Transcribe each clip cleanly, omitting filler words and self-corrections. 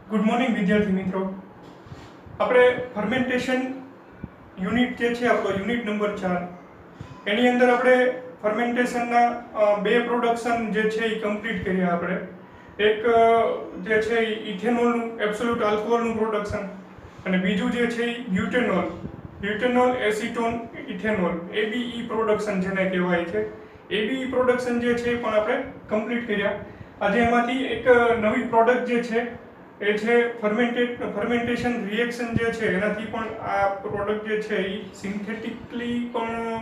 Good morning વિદ્યાર્થી મિત્રો. આપણે ફર્મેન્ટેશન યુનિટ જે છે આપણો યુનિટ નંબર 4 એની અંદર આપણે ફર્મેન્ટેશનના બે પ્રોડક્શન જે છે એ કમ્પ્લીટ કર્યા. આપણે એક જે છે એ ઇથેનોલનું એબ્સોલ્યુટ આલ્કોહોલનું પ્રોડક્શન અને બીજું જે છે એ બ્યુટેનોલ એસિટોન ઇથેનોલ એબીઈ પ્રોડક્શન જેને કહેવાય છે. એબીઈ પ્રોડક્શન જે છે એ પણ આપણે કમ્પ્લીટ કર્યા. આજે એમાંથી એક નવી પ્રોડક્ટ જે છે એ છે ફર્મેન્ટેશન રિએક્શન જે છે એનાથી પણ આ પ્રોડક્ટ જે છે એ સિન્થેટિકલી પણ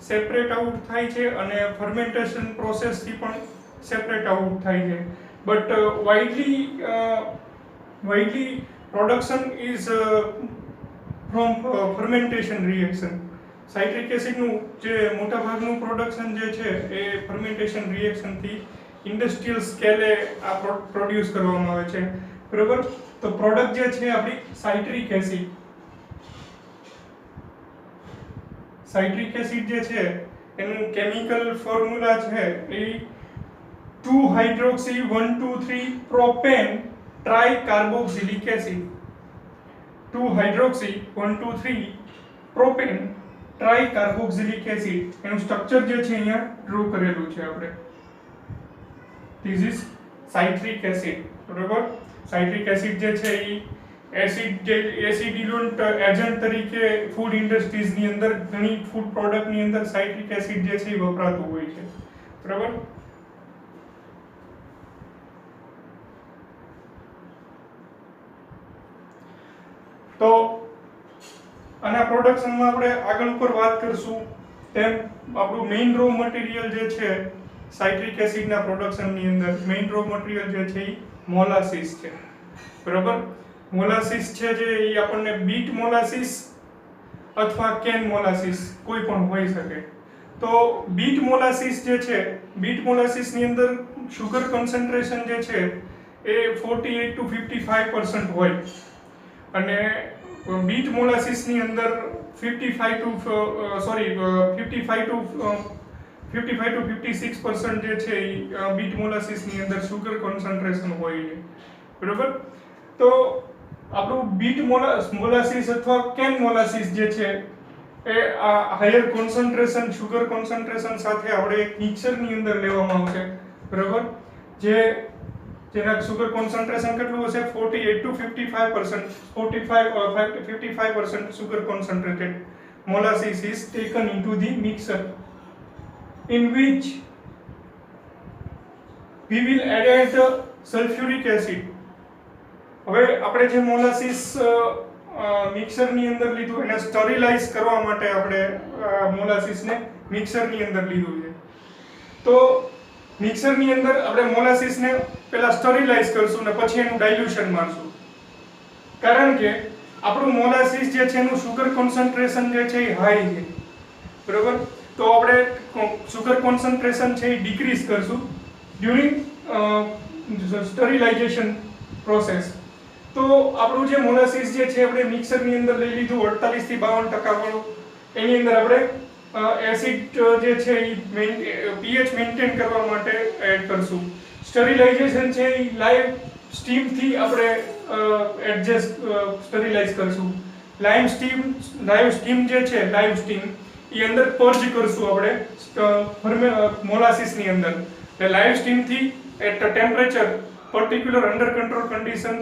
સેપરેટ આઉટ થાય છે અને ફર્મેન્ટેશન પ્રોસેસથી પણ સેપરેટ આઉટ થાય છે. But widely production is from fermentation reaction. Citric એસિડનું જે મોટાભાગનું પ્રોડક્શન જે છે એ ફર્મેન્ટેશન રિએક્શનથી ઇન્ડસ્ટ્રીયલ સ્કેલે આ પ્રોડ્યુસ કરવામાં આવે છે. બરોબર. તો પ્રોડક્ટ જે છે આપણી સાઇટ્રિક એસિડ જે છે એનું કેમિકલ ફોર્મ્યુલા છે એ 2 hydroxy 1,2,3 propane tricarboxylic acid. 2 hydroxy 1,2,3 propane tricarboxylic acid. એનું સ્ટ્રક્ચર જે છે અહીંયા ડ્રો કરેલું છે આપણે. This is citric acid. બરોબર. સાઇટ્રિક એસિડ જે છે એ એસિડિલન્ટ એજન્ટ તરીકે ફૂડ ઇન્ડસ્ટ્રીઝની અંદર ઘણી ફૂડ પ્રોડક્ટની અંદર સાઇટ્રિક એસિડ જે છે એ વપરાતું હોય છે. બરાબર. તો આના પ્રોડક્શનમાં આપણે આગળ ઉપર વાત કરશું તેમ આપણું મેઇન રો મટીરિયલ જે છે સાઇટ્રિક એસિડના પ્રોડક્શનની અંદર મેઇન રો મટીરિયલ જે છે એ મોલાસીસ છે. બરાબર. મોલાસીસ છે જે એ આપણને બીટ મોલાસીસ અથવા કેન મોલાસીસ કોઈ પણ હોઈ શકે. તો બીટ મોલાસીસ જે છે, બીટ મોલાસીસની અંદર શુગર કોન્સન્ટ્રેશન જે છે એ 48 to 55% હોય અને બીટ મોલાસીસની અંદર 55 to 56% જે છે એ બીટ મોલાસીસની અંદર શુગર કોન્સન્ટ્રેશન હોય છે. બરોબર. તો આપણું બીટ મોલાસીસ અથવા કેન મોલાસીસ જે છે એ આ હાયર કોન્સન્ટ્રેશન શુગર કોન્સન્ટ્રેશન સાથે આપણે એક મિક્સરની અંદર લેવામાં આવશે. બરોબર. જેના શુગર કોન્સન્ટ્રેશન કેટલું હશે? 48 to 55%. 55% sugar concentrated molasses is taken into the mixer in which we will add the sulfuric acid. હવે આપણે જે મોલાસીસ મિક્સરની અંદર લીધું એને સ્ટરીલાઇઝ કરવા માટે આપણે મોલાસીસને મિક્સરની અંદર લીધું છે. તો મિક્સરની અંદર આપણે મોલાસીસને પહેલા સ્ટરીલાઇઝ કરશું ને પછી એનું ડાયલ્યુશન મારશું. કારણ કે આપણું મોલાસીસ જે છે એનું શુગર કોન્સન્ટ્રેશન જે છે એ હાઈ છે. બરોબર. તો આપણે શુગર કોન્સન્ટ્રેશન છે એ ડિક્રીઝ કરશું ડ્યુરિંગ સ્ટરીલાઇઝેશન પ્રોસેસ. તો આપણું જે મોલાસીસ જે છે આપણે મિક્સરની અંદર લઈ લીધું 48 થી 52% વાળું. એની અંદર આપણે એસિડ જે છે એ પીએચ મેન્ટેન કરવા માટે એડ કરશું. સ્ટરીલાઇઝેશન છે એ લાઈવ સ્ટીમથી આપણે સ્ટરીલાઇઝ કરશું. લાઈવ સ્ટીમ જે છે લાઈવ સ્ટીમ એ અંદર પર્જ કરશું આપણે મોલાસીસની અંદર. લાઈવ સ્ટીમથી at temperature particular under control condition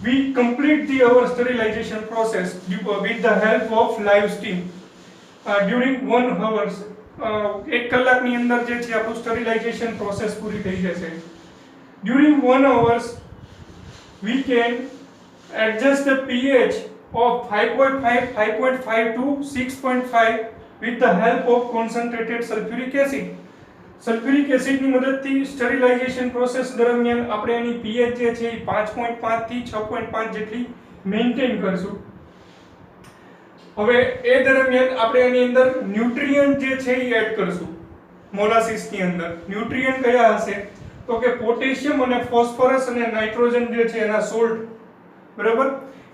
we complete our sterilization process with the help of live steam during 1 hour. 1 કલાકની અંદર જે છે આપણું સ્ટરીલાઇઝેશન પ્રોસેસ પૂરી થઈ જશે. during 1 hour we can adjust the pH of 5.5 to 6.5 with the help of concentrated sulfuric acid. Sulphuric એસિડની મદદથી sterilisation process દરમિયાન આપણે એની pH જે છે એ 5.5 થી 6.5 જેટલી મેન્ટેન કરશું. હવે એ દરમિયાન આપણે એની અંદર ન્યુટ્રિયન્ટ જે છે એ એડ કરશું. મોલાસીસની અંદર ન્યુટ્રિયન્ટ કયા હશે? તો કે પોટેશિયમ અને ફોસ્ફરસ અને નાઇટ્રોજન જે છે એના સોલ્ટ. બરાબર.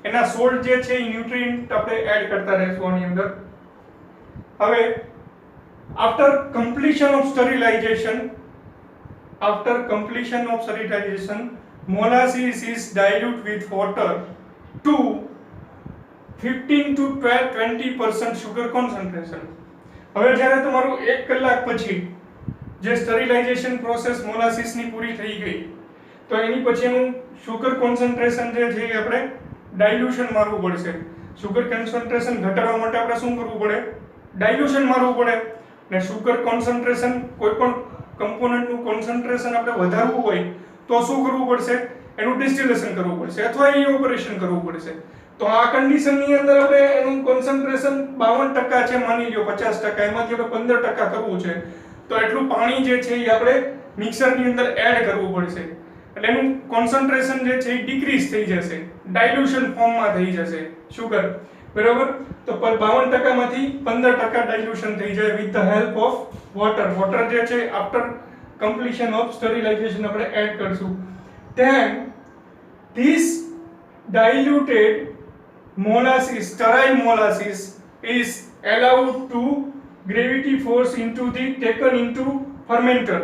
એના સોલ્ટ જે છે એ ન્યુટ્રિયન્ટ આપણે એડ કરતા રહેશું આની અંદર. હવે after completion of sterilization molasses is dilute with water to 15 to 20% sugar concentration. હવે જ્યારે તમારું 1 કલાક પછી જે સ્ટરીલાઇઝેશન પ્રોસેસ મોલાસીસની પૂરી થઈ ગઈ તો એની પછીનું સુગર કોન્સન્ટ્રેશન જે છે એ આપણે ડાયલ્યુશન મારવું પડશે. સુગર કોન્સન્ટ્રેશન ઘટાડવા માટે આપણે શું કરવું પડે? ડાયલ્યુશન મારવું પડે. ને સુગર કોન્સન્ટ્રેશન કોઈ પણ કમ્પોનન્ટનું કોન્સન્ટ્રેશન આપણે વધારવું હોય તો શું કરવું પડશે? એનું ડિસ્ટિલેશન કરવું પડશે અથવા ઇવોપરેશન કરવું પડશે. તો આ કન્ડિશનની અંદર આપણે એનું કોન્સન્ટ્રેશન 52% છે માની લ્યો, 50%, એમાંથી આપણે 15% કરવું છે તો એટલું પાણી જે છે એ આપણે મિક્સરની અંદર એડ કરવું પડશે. એટલે એનું કોન્સન્ટ્રેશન જે છે એ ડિક્રીઝ થઈ જશે, ડાયલ્યુશન ફોર્મમાં થઈ જશે સુગર, બરાબર. તો 52% માંથી 15% ડાયલ્યુશન થઈ જાય with the help of water. Water જે છે આફ્ટર કમ્પ્લીશન ઓફ સ્ટરીલાઇઝેશન આપણે એડ કરશું. then this diluted molasses, sterile molasses, is allowed to gravity force into the taken into fermenter.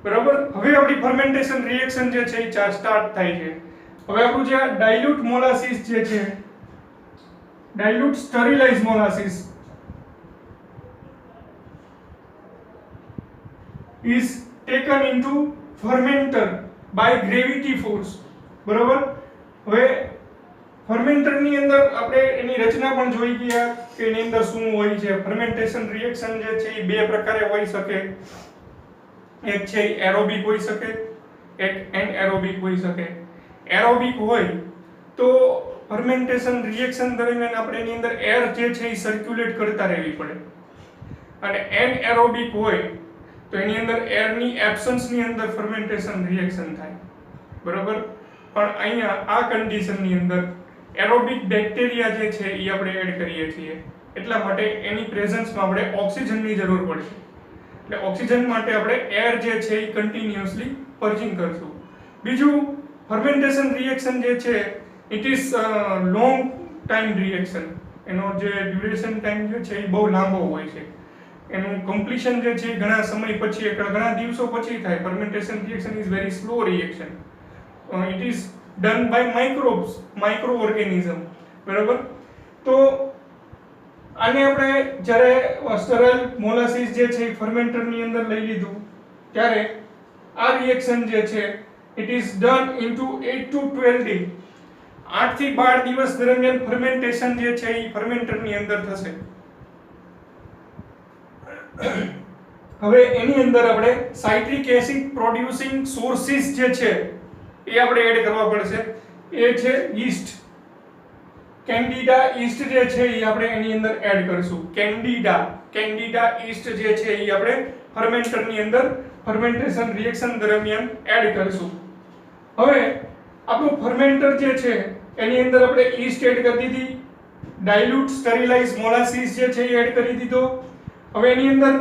બરાબર. હવે આપણી ફર્મેન્ટેશન રિએક્શન જે છે એ સ્ટાર્ટ થાય છે. હવે આપણું જે ડાયલ્યુટ મોલાસીસ જે છે, dilute sterilise molasses is taken into fermenter by gravity force. બરાબર. હવે ફર્મેન્ટરની અંદર આપણે એની રચના પણ જોઈ ગયા કે એની અંદર શું હોય છે. ફર્મેન્ટેશન રિએક્શન જે છે એ બે પ્રકારે હોઈ શકે. એક છે એરોબિક હોઈ શકે, એક એનએરોબિક હોઈ શકે. એરોબિક હોય તો ફર્મેન્ટેશન રિએક્શન દરમિયાન આપણે એની અંદર એર જે છે એ સર્ક્યુલેટ કરતા રહેવી પડે. અને એનએરોબિક હોય તો એની અંદર એરની એબ્સન્સની અંદર ફર્મેન્ટેશન રિએક્શન થાય, બરાબર. પણ અહીંયા આ કન્ડિશનની અંદર એરોબિક બેક્ટેરિયા જે છે એ આપણે એડ કરીએ છીએ, એટલા માટે એની પ્રેઝન્સમાં આપણે ઓક્સિજનની જરૂર પડશે. એટલે ઓક્સિજન માટે આપણે એર જે છે એ કન્ટિન્યુઅસલી પર્જિંગ કરશું. બીજું, ફર્મેન્ટેશન રિએક્શન જે છે it is long time reaction. એનો જે ડ્યુરેશન ટાઈમ જે છે એ બહુ લાંબો હોય છે. એનું કમ્પ્લીશન જે છે ઘણા સમય પછી, ઘણા દિવસો પછી થાય. Fermentation reaction is very slow reaction. It is done by microbes, microorganism, બરાબર. તો આને આપણે જ્યારે સ્ટરાઇલ મોલાસીસ જે છે એ ફર્મેન્ટરની અંદર લઈ લીધું ત્યારે આ રિએક્શન જે છે it is done into 8 to 12 day. 8 થી 12 દિવસ દરમિયાન ફર્મેન્ટેશન જે છે એ ફર્મેન્ટરની અંદર થશે. હવે એની અંદર આપણે સાઇટ્રિક એસિડ પ્રોડ્યુસિંગ સોર્સિસ જે છે એ આપણે એડ કરવા પડશે. એ છે યીસ્ટ. કેન્ડિડા યીસ્ટ જે છે એ આપણે એની અંદર એડ કરશું. કેન્ડિડા યીસ્ટ જે છે એ આપણે ફર્મેન્ટરની અંદર ફર્મેન્ટેશન રિએક્શન દરમિયાન એડ કરશું. હવે આપણું ફર્મેન્ટર જે છે એની અંદર આપણે યીસ્ટ એડ કરી દીધી, ડાયલ્યુટ સ્ટરીલાઇઝ મોલાસીસ જે છે એ એડ કરી દીધો. હવે એની અંદર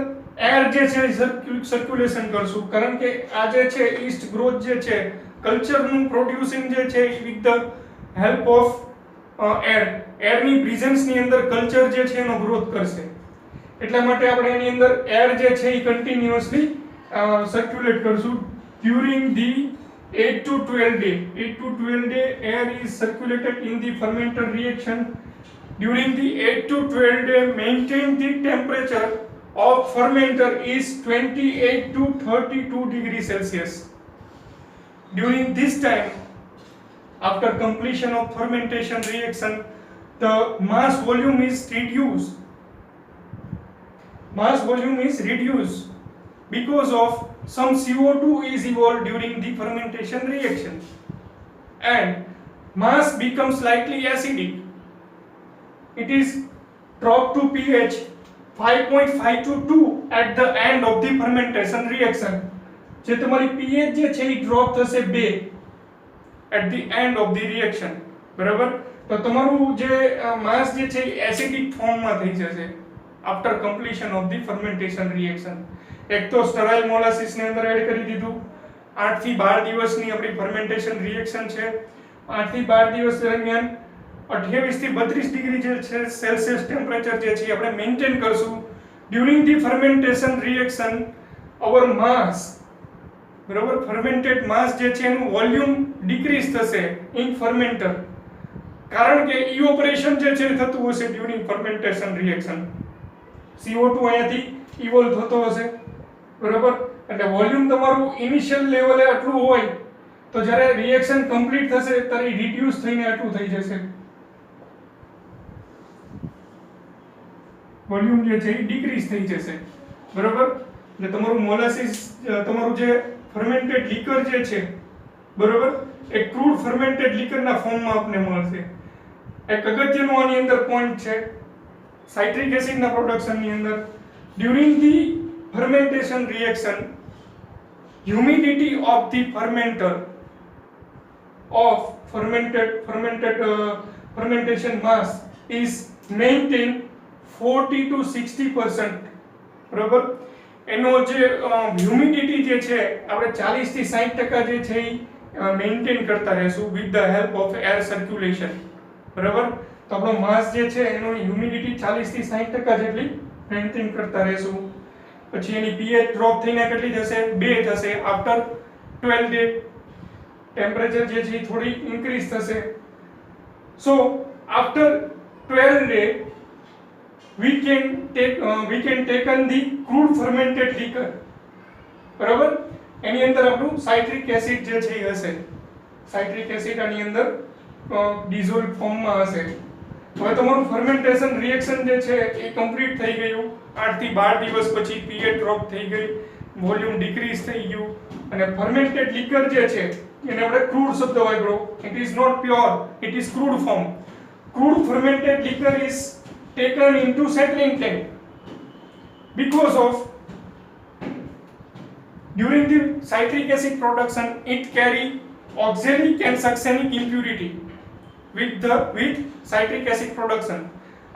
એર જે છે સર્ક્યુલેશન કરશું, કારણ કે આ જે છે યીસ્ટ ગ્રોથ જે છે કલ્ચરનું પ્રોડ્યુસિંગ જે છે વિથ ધ હેલ્પ ઓફ એરની પ્રેઝન્સની અંદર કલ્ચર જે છે એનો ગ્રોથ કરશે. એટલા માટે આપણે એની અંદર એર જે છે એ કન્ટિન્યુઅસલી સર્ક્યુલેટ કરશું during the 8 to 12 day. 8 to 12 day air is circulated in the fermenter reaction. During the 8 to 12 day, maintain the temperature of fermenter is 28 to 32 degrees Celsius. During this time, after completion of fermentation reaction, the mass volume is reduced. Mass volume is reduced because of some CO2 is evolved during the fermentation reaction, and mass becomes slightly acidic. It is dropped to pH 5.5 to 2 at the end of the fermentation reaction. જે તમારી pH જે છે એ drop થશે 2 at the end of the reaction, બરાબર. તો તમારું જે માસ જે છે એ એસિડિક ફોર્મમાં થઈ જશે after completion of the fermentation reaction. એક તો સ્ટરાઇલ મોલાસીસ ની અંદર એડ કરી દીધું. 8 થી 12 દિવસની આપણી ફર્મેન્ટેશન રિએક્શન છે. 8 થી 12 દિવસ દરમિયાન 28 થી 32 ડિગ્રી જે છે સેલ્સિયસ ટેમ્પરેચર જે છે આપણે મેન્ટેન કરશું. During the fermentation reaction our mass બરોબર, ફર્મેન્ટેડ માસ જે છે એનું વોલ્યુમ ડિક્રીઝ થશે ઇન ફર્મેન્ટર, કારણ કે ઇવોપરેશન જે છે થતું હશે ડ્યુરિંગ ફર્મેન્ટેશન રિએક્શન. CO2 અહીંયાથી ઇવોલ્વ થતો હશે, બરોબર. એટલે વોલ્યુમ તમારું ઇનિશિયલ લેવલે આટલું હોય તો જ્યારે રિએક્શન કમ્પ્લીટ થશે ત્યારે રિડ્યુસ થઈને આટલું થઈ જશે, વોલ્યુમ જે છે એ ડિક્રીઝ થઈ જશે, બરોબર. એટલે તમારું મોલાસિસ, તમારું જે ફર્મેન્ટેડ લિકર જે છે, બરોબર, એ ક્રૂડ ફર્મેન્ટેડ લિકરના ફોર્મમાં આપને મળશે. એક અગત્યનું આની અંદર પોઈન્ટ છે સાઇટ્રિક એસિડના પ્રોડક્શનની અંદર, during the fermentation reaction humidity of the fermenter of fermentation mass is maintained 40 to 60%, બરાબર. એનો જે હ્યુમિડિટી જે છે આપણે 40 થી 60% જે છે એ મેન્ટેન કરતા રહેશું with the help of air circulation, બરાબર. તો આપણો માસ જે છે એનો હ્યુમિડિટી 40 થી 60% જેટલી મેન્ટેન કરતા રહેશું. પછી એની pH ડ્રોપ થઈને કેટલી થશે? 2 થશે. આફ્ટર 12 ડે ટેમ્પરેચર જે છે થોડી ઇન્ક્રીઝ થશે. So after 12 day we can taken the crude fermented liquor, બરાબર. એની અંદર આપણું સાઇટ્રિક એસિડ જે છે એ હશે, સાઇટ્રિક એસિડ આની અંદર ડિઝોલ્વ ફોર્મમાં હશે. હવે તમારું ફર્મેન્ટેશન રિએક્શન જે છે એ કમ્પ્લીટ થઈ ગયું. 8 થી 12 દિવસ પછી pH ડ્રોપ થઈ ગઈ, વોલ્યુમ ડિક્રીઝ થઈ ગયું, અને ફર્મેન્ટેડ લિકર જે છે એને આપણે ક્રૂડ શબ્દ વાપર્યો. It is not pure, it is crude form. Crude fermented liquor is taken into settling tank because of during the citric acid production it carry oxalic and succinic impurity with citric acid production.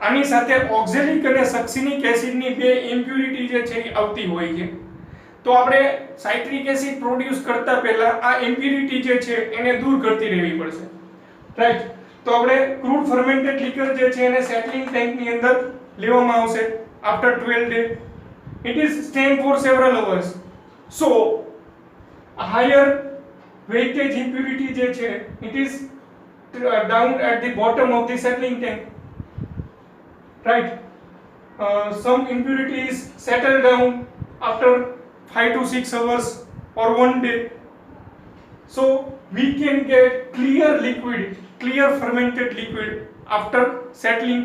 આની સાથે oxalic અને સક્સિનિક એસિડની બે impurity જે છે એ આવતી હોય છે. તો આપણે સાઇટ્રિક એસિડ પ્રોડ્યુસ કરતા પહેલા આ ઇમ્પ્યુરિટી જે છે એને દૂર કરતી રહેવી પડશે, રાઈટ. તો આપણે ક્રૂડ ફર્મેન્ટેડ લિકર જે છે એને સેટલિંગ ટેન્કની અંદર લેવામાં આવશે after 12 day. It is stained for several hours. So higher weightage impurity જે છે it is down at the bottom of the settling tank, right. Some impurity is settled down after 5 to 6 hours or 1 day. So we can get clear liquid, clear fermented liquid after settling.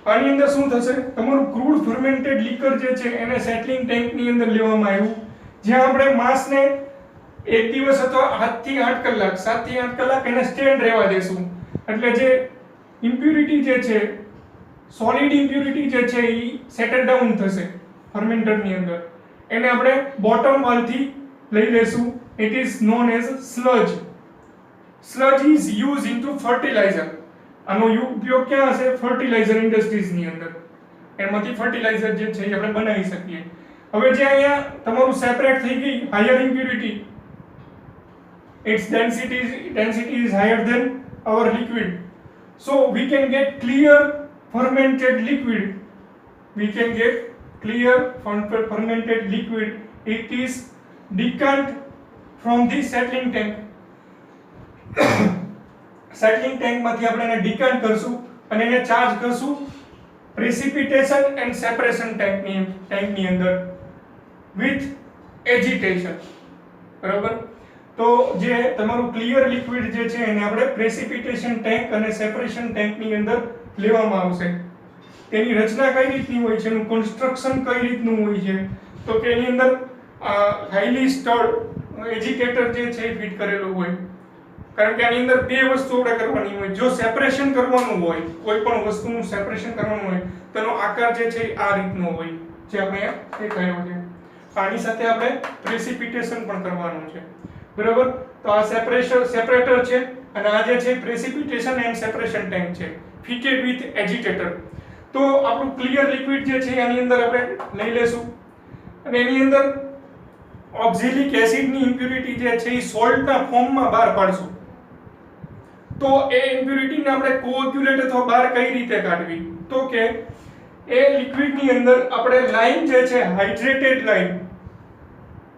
આની અંદર શું થશે? તમારું crude fermented liquor જે છે એને સેટલિંગ ટેન્કની અંદર લેવામાં આવ્યું, જ્યાં આપણે માસને એક દિવસ અથવા 7 થી 8 કલાક એને સ્ટેન્ડ રહેવા દેશું. એટલે જે ઇમ્પ્યુરિટી જે છે, સોલિડ ઇમ્પ્યુરિટી જે છે એ સેટલ ડાઉન થશે ફર્મેન્ટરની અંદર. એને આપણે બોટમ વાલથી લઈ લેશું. It is known as sludge. Sludge is use into fertilizer. આનો ઉપયોગ ક્યાં હશે? ફર્ટિલાઇઝર ઇન્ડસ્ટ્રીઝની અંદર. એમાંથી ફર્ટિલાઇઝર જે છે એ આપણે બનાવી શકીએ. હવે જે અહીંયા તમારું સેપરેટ થઈ ગઈ higher impurity, its density is higher than our liquid, so we can get clear fermented liquid. It is decant from the settling tank. settling tank માંથી આપણે એને decant કરશું અને એને ચાર્જ કરશું precipitation and separation tank ની અંદર with agitation, બરાબર. તો જે તમારું ક્લિયર લિક્વિડ જે છે એને આપણે પ્રેસિપિટેશન ટેન્ક અને સેપરેશન ટેન્કની અંદર લેવામાં આવશે. તેની રચના કઈ રીતની હોય છે, એનું કન્સ્ટ્રક્શન કઈ રીતનું હોય છે? તો કે એની અંદર હાઈલી સ્ટર્ડ એજિટેટર જે છે ફિટ કરેલું હોય, કારણ કે આની અંદર બે વસ્તુ આપણે કરવાની હોય. જો સેપરેશન કરવાનું હોય, કોઈ પણ વસ્તુનું સેપરેશન કરવાનું હોય, તેનો આકાર જે છે આ રીતનો હોય, જે આપણે દેખાયો છે. આની સાથે આપણે પ્રેસિપિટેશન પણ કરવાનું છે, બરાબર. તો આ સેપરેટર છે અને આ જે છે પ્રેસિપિટેશન એન્ડ સેપરેશન ટેન્ક છે, ફિટેડ વિથ એજિટેટર. તો આપણું ક્લિયર લિક્વિડ જે છે આની અંદર આપણે લઈ લેશું અને એની અંદર ઓક્ઝેલિક એસિડની ઇમ્પ્યુરિટી જે છે એ સોલ્ટના ફોર્મમાં બહાર પાડશું. તો એ ઇમ્પ્યુરિટીને આપણે કોએગ્યુલેટ અથવા બહાર કઈ રીતે કાઢવી? તો કે એ લિક્વિડની અંદર આપણે લાઈમ જે છે hydrated lime,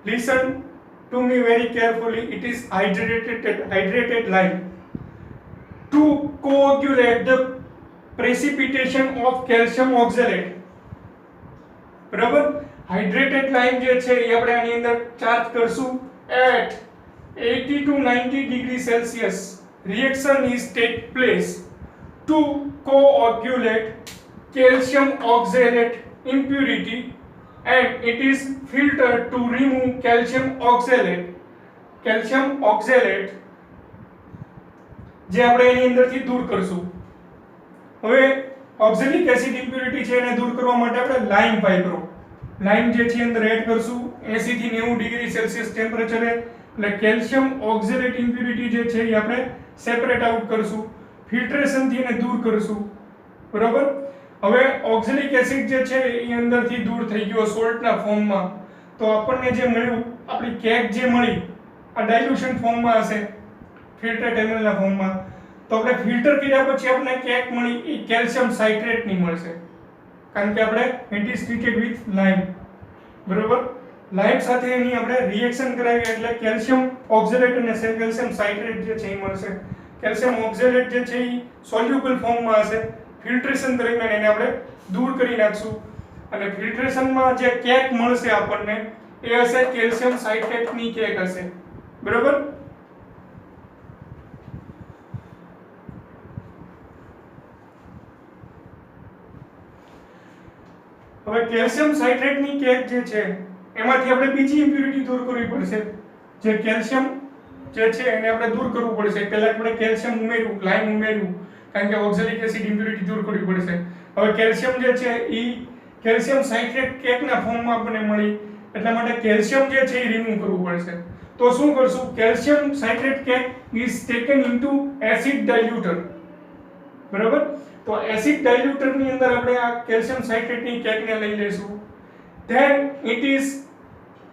listen, to me very carefully, it is hydrated lime to coagulate the precipitation of calcium oxalate. બરાબર, હાઇડ્રેટેડ લાઇમ જે છે એ આપણે આની અંદર ચાર્જ કરશું at 80 to 90 degree Celsius. Reaction is take place to coagulate calcium oxalate impurity and it is filtered to remove calcium oxalate. Calcium oxalate જે આપણે એની અંદરથી દૂર કરશું. હવે ઓક્ઝેલિક એસિડ ઇમ્પ્યુરિટી છે એને દૂર કરવા માટે આપણે લાઇમ પાઇપરો લાઇમ જે છે અંદર એડ કરશું 80 થી 90 ડિગ્રી સેલ્સિયસ ટેમ્પરેચરે. એટલે કેલ્શિયમ ઓક્ઝેલેટ ઇમ્પ્યુરિટી જે છે એ આપણે સેપરેટ આઉટ કરશું, ફિલ્ટ્રેશન થી એને દૂર કરશું. બરાબર, હવે ઓક્ઝેલિક એસિડ જે છે એ અંદરથી દૂર થઈ ગયો સોલ્ટના ફોર્મમાં, તો આપણને જે મળ્યું આપણી કેક જે મળી આ ડાયલ્યુશન ફોર્મમાં હશે, ફિલ્ટર્ડ એમએલ ના ફોર્મમાં. તો આપણે ફિલ્ટર કર્યા પછી આપણને કેક મળી એ કેલ્શિયમ સાઇટ્રેટ ની મળશે, કારણ કે આપણે ઇટ ઇઝ ટ્રીટેડ વિથ લાઇમ. બરાબર, લાઇમ સાથે એની આપણે રિએક્શન કરાવી એટલે કેલ્શિયમ ઓક્ઝેલેટ અને કેલ્શિયમ સાઇટ્રેટ જે છે એ મળશે. કેલ્શિયમ ઓક્ઝેલેટ જે છે એ સોલ્યુબલ ફોર્મમાં હશે, ફિલ્ટ્રેશન દરમિયાન એને આપણે દૂર કરી નાખશું અને ફિલ્ટ્રેશનમાં જે કેક મળશે આપણને એ હશે કેલ્શિયમ સાઇટ્રેટ ની કેક હશે. બરાબર, હવે કેલ્શિયમ સાઇટ્રેટ ની કેક જે છે એમાંથી આપણે બીજી ઇમ્પ્યુરિટી દૂર કરવી પડશે. જે કેલ્શિયમ જે છે એને આપણે દૂર કરવું પડશે. પહેલા આપણે કેલ્શિયમ ઉમેર્યું, લાઇમ ઉમેર્યું, કારણ કે ઓક્ઝેલિક એસિડ ઇમ્પ્યુરિટી દૂર કરવી પડશે. હવે કેલ્શિયમ જે છે એ કેલ્શિયમ સાઇટ્રેટ કેકના ફોર્મમાં આપણને મળી, એટલા માટે કેલ્શિયમ જે છે એ રિમૂવ કરવું પડશે. તો શું કરશું, calcium citrate cake is taken into acid diluter. બરાબર, તો એસિડ ડાયલ્યુટર ની અંદર આપણે આ કેલ્શિયમ સાઇટ્રેટ ની કેકને લઈ લેશું. then it is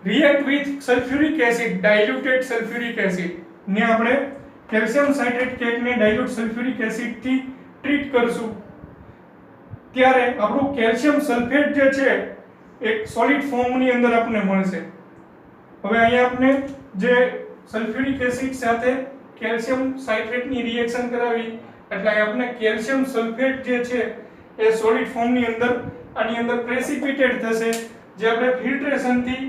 react with sulfuric acid, diluted sulfuric acid ને આપણે calcium citrate કેકને dilute sulphuric acid થી ટ્રીટ કરશું. ત્યારે આપણું કેલ્શિયમ સલ્ફેટ જે છે એક સોલિડ ફોર્મ ની અંદર આપણને મળશે. હવે અહીંયા આપણે જે સલ્ફ્યુરિક એસિડ સાથે કેલ્શિયમ સાઇટ્રેટ ની રિએક્શન કરાવી એટલે આપણે કેલ્શિયમ સલ્ફેટ જે છે એ સોલિડ ફોર્મ ની અંદર આની અંદર પ્રેસિપિટેટ થશે, જે આપણે ફિલ્ટ્રેશન થી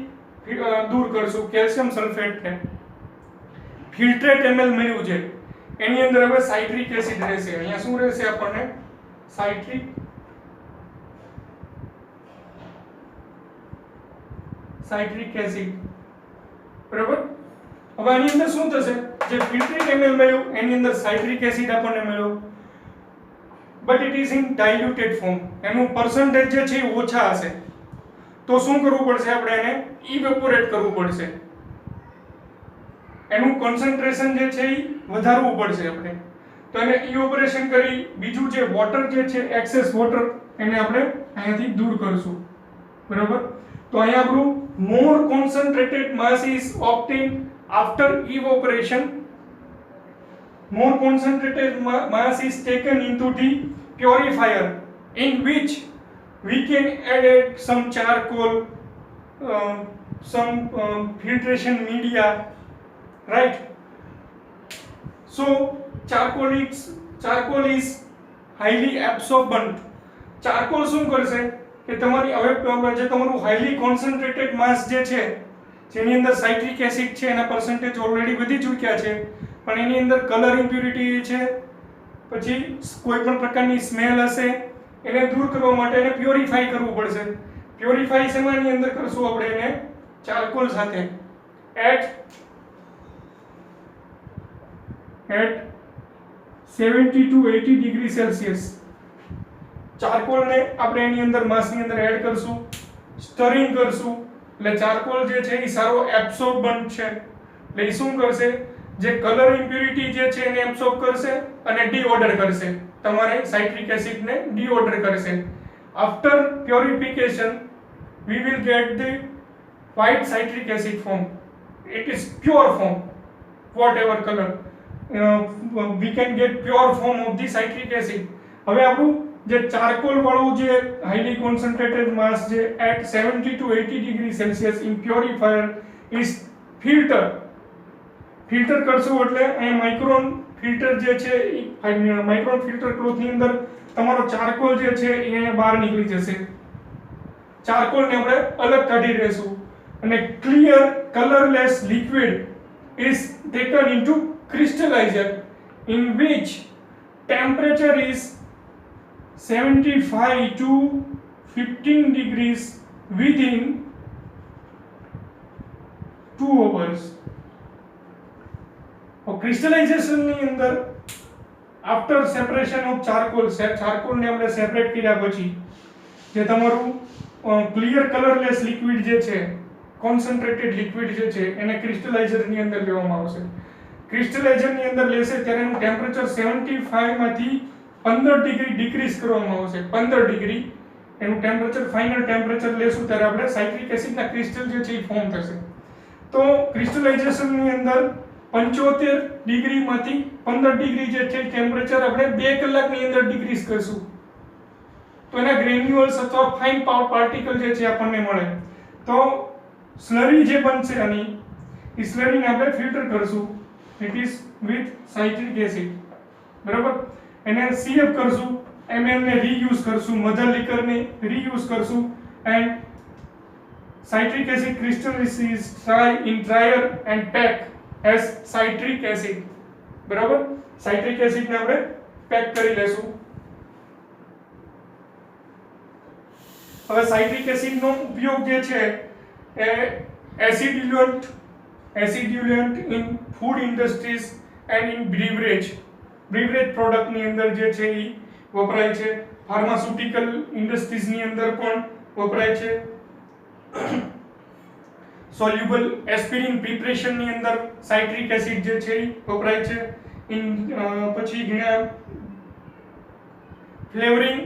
દૂર કરશું કેલ્શિયમ સલ્ફેટને. ફિલ્ટ્રેટ એમએલ મળ્યું છે એની અંદર હવે સાઇટ્રિક એસિડ રહેશે. અહીંયા શું રહેશે આપણને, સાઇટ્રિક એસિડ. બરાબર, હવે આની અંદર શું થશે, જે ફિલ્ટ્રેટ એમએલ મળ્યું એની અંદર સાઇટ્રિક એસિડ આપણને મળ્યો, but it is in diluted form. એનું પર્સન્ટેજ જે છે એ ઓછા હશે. તો શું કરવું પડશે, આપણે એને ઇવેપોરેટ કરવું પડશે, એનું કોન્સન્ટ્રેશન જે છે એ વધારવું પડશે આપણે. તો એને ઇવેપોરેશન કરી બીજું જે વોટર જે છે એક્સેસ વોટર એને આપણે અહીંયાથી દૂર કરશું. બરાબર, તો અહીંયા આપણું more concentrated mass is obtained after evaporation. More concentrated mass is taken into the purifier in which we can add some charcoal, some filtration media, right? So charcoal is highly absorbent. Charcoal શું કરશે કે તમારી હવે જે તમારું highly concentrated માસ જે છે જેની અંદર સાઇટ્રિક એસિડ છે એના પર્સન્ટેજ ઓલરેડી વધી ચૂક્યા છે, પણ એની અંદર કલર ઇમ્પ્યુરિટી છે, પછી કોઈ પણ પ્રકારની સ્મેલ હશે, એને દૂર કરવા માટે એને પ્યોરિફાઈ કરવું પડશે. પ્યોરિફાઈ શેમાંની અંદર કરશું આપણે, એને ચારકોલ સાથે એટ 70 to 80 ડિગ્રી સેલ્સિયસ. ચારકોલને આપણે એની અંદર માસની અંદર એડ કરશું, સ્ટરિંગ કરશું, એટલે ચારકોલ જે છે એ સારો એબ્સોર્બન્ટ છે. એટલે એ શું કરશે, જે કલર ઇમ્પ્યુરિટી જે છે એને એબ્સોર્બ કરશે અને ડીઓર્ડર કરશે, તમારે સાઇટ્રિક એસિડને ડીઓર્ડર કરશે. After purification we will get the white citric acid form. It is pure form, whatever color, we can get pure form of the citric acid. હવે આપણું જે ચારકોલ વાળું જે હાઈલી કોન્સન્ટ્રેટેડ માસ જે at 70 to 80 degree Celsius in purifier is filter કરશું એટલે અહીંયા micron filter જે છે એ માઇક્રોન ફિલ્ટર ક્લોથ ની અંદર તમારો ચારકોલ જે છે એ અહીંયા બહાર નીકળી જશે. ચારકોલ ને આપણે અલગ કાઢી લેશું અને clear colourless liquid is taken into crystallizer in which temperature is 75 to 15 degrees within 2 hours. ક્રિસ્ટલાઇઝેશન ની અંદર આફ્ટર સેપરેશન ઓફ ચારકોલ ને આપણે સેપરેટ કર્યા પછી જે તમારું ક્લિયર કલરલેસ લિક્વિડ જે છે કોન્સન્ટ્રેટેડ લિક્વિડ જે છે એને ક્રિસ્ટલાઇઝર ની અંદર લેવામાં આવશે. ક્રિસ્ટલાઇઝર ની અંદર લેશે ત્યારે એનું ટેમ્પરેચર 75 માંથી 15 ડિગ્રી ડિક્રીઝ કરવામાં આવશે. 15 ડિગ્રી એનું ટેમ્પરેચર ફાઇનલ ટેમ્પરેચર લેશું ત્યારે આપણે સાઇટ્રિક એસિડ ના ક્રિસ્ટલ જે છે એ ફોર્મ થશે. તો ક્રિસ્ટલાઇઝેશન ની અંદર 75 ડિગ્રી માંથી 15 ડિગ્રી જે છે ટેમ્પરેચર આપણે 2 કલાકની અંદર ડિક્રીઝ કરશું તો એના ગ્રેન્યુઅલ્સ અથવા ફાઇન પાર્ટિકલ જે છે આપણને મળે. તો સ્લરી જે બનશે આની એ સ્લરીને આપણે ફિલ્ટર કરશું it is with citric acid, બરાબર. એને સીએફ કરશું, એમએલ ને રીયુઝ કરશું, મધર લિકર ને રીયુઝ કરશું and citric acid crystals is dry in dryer and pack as citric acid, બરાબર. સાઇટ્રિક એસિડ ને આપણે પેક કરી લેશું. હવે સાઇટ્રિક એસિડ નો ઉપયોગ જે છે acidulant in food industries and in beverage product ની અંદર જે છે એ વપરાય છે. ફાર્માસ્યુટિકલ ઇન્ડસ્ટ્રીઝ ની અંદર પણ વપરાય છે. સોલ્યુબલ એસ્પિરિન પ્રિપરેશન ની અંદર સાઇટ્રિક એસિડ જે છે એ વપરાય છે. પછી ઘણા ફ્લેવરિંગ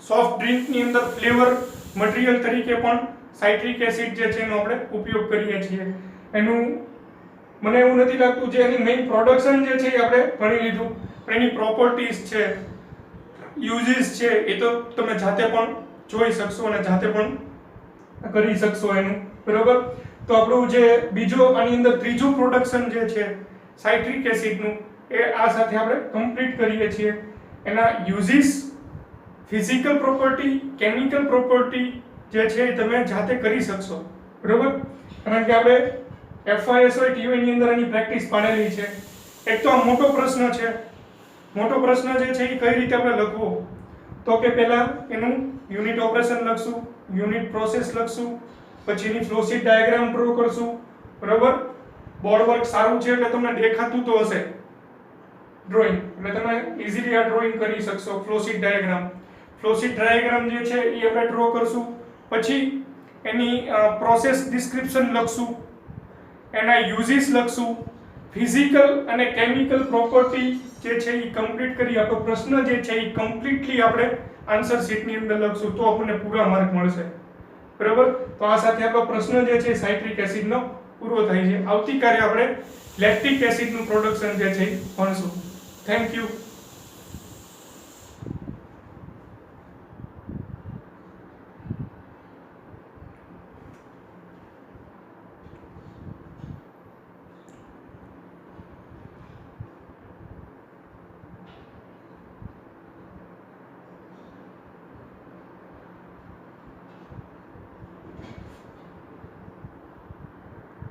સોફ્ટ ડ્રિંક ની અંદર ફ્લેવર મટીરીયલ તરીકે પણ સાઇટ્રિક એસિડ જે છે એનો આપણે ઉપયોગ કરીએ છીએ. એનું મને એવું નથી લાગતું જે એની મેઇન પ્રોડક્શન જે છે એ આપણે ભણી લીધું, પણ એની પ્રોપર્ટીઝ છે, યુઝિસ છે એ તો તમે જાતે પણ જોઈ શકશો અને જાતે પણ કરી શકશો એનું, બરોબર. તો આપણું જે બીજો આની અંદર ત્રીજું પ્રોડક્શન જે છે સાઇટ્રિક એસિડનું એ આ સાથે આપણે કમ્પ્લીટ કરીએ છીએ. એના uses, physical property, chemical property જે છે એ તમે જાતે કરી શકશો, બરોબર. કારણ કે આપણે FISO TY ની અંદર આની પ્રેક્ટિસ પાડેલી છે. એક તો આ મોટો પ્રશ્ન છે. મોટો પ્રશ્ન જે છે એ કઈ રીતે આપણે લખવો, તો કે પહેલા એનું યુનિટ ઓપરેશન લખશું, યુનિટ પ્રોસેસ લખશું, પછી એની ફ્લોશીટ ડાયાગ્રામ ડ્રો કરશું, બરોબર. બોર્ડ વર્ક સારું છે એટલે તમને દેખાતું તો હશે ડ્રોઈંગ, એટલે તમે ઈઝીલી આ ડ્રોઈંગ કરી શકશો. ફ્લોશીટ ડાયાગ્રામ જે છે એ આપણે ડ્રો કરશું, પછી એની પ્રોસેસ ડિસ્ક્રિપ્શન લખશું, એના યુઝિસ લખશું, ફિઝિકલ અને કેમિકલ પ્રોપર્ટી જે છે એ કમ્પ્લીટ કરી આપણો પ્રશ્ન જે છે એ કમ્પ્લીટલી આપણે આન્સર શીટની અંદર લખશું તો આપણને પૂરા માર્ક મળશે, બરાબર. તો આ સાથે આપણો પ્રશ્ન જે છે સાઇટ્રિક એસિડનો પૂરો થાય છે. આવતીકાલે આપણે લેક્ટિક એસિડનું પ્રોડક્શન જે છે એ ભણશું. Thank you.